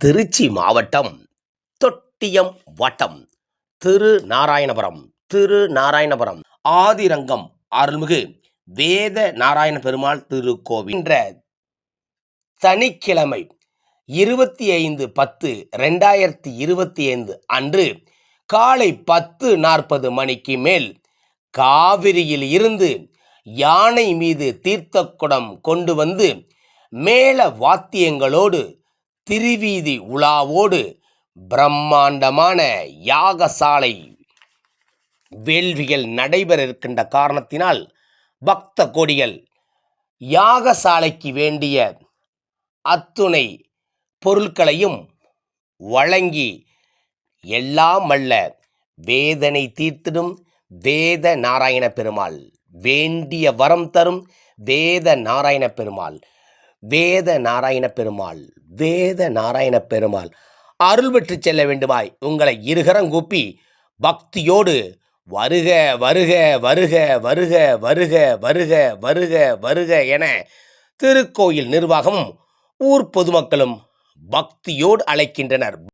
திருச்சி மாவட்டம் தொட்டியம் வட்டம் திருநாராயணபுரம் ஆதிரங்கம் அருள்மிகு வேத நாராயண பெருமாள் திருக்கோவில் என்ற சனிக்கிழமை 25/10/2025 அன்று காலை 10:40 மணிக்கு மேல் காவிரியில் இருந்து யானை மீது தீர்த்தக்குடம் கொண்டு வந்து மேள வாத்தியங்களோடு திருவீதி உலாவோடு பிரம்மாண்டமான யாகசாலை வேள்விகள் நடைபெற இருக்கின்ற காரணத்தினால் பக்த கோடிகள் யாகசாலைக்கு வேண்டிய அத்துணை பொருட்களையும் வழங்கி எல்லாம் வல்ல வேதனை தீர்த்திடும் வேத நாராயண பெருமாள், வேண்டிய வரம் தரும் வேத நாராயண பெருமாள், வேத நாராயண பெருமாள், வேத நாராயண பெருமாள் அருள் பெற்று செல்ல வேண்டுமாய் உங்களை இருகரங்கூப்பி பக்தியோடு வருக வருக வருக வருக வருக வருக வருக வருக என திருக்கோயில் நிர்வாகமும் ஊர் பொதுமக்களும் பக்தியோடு அழைக்கின்றனர்.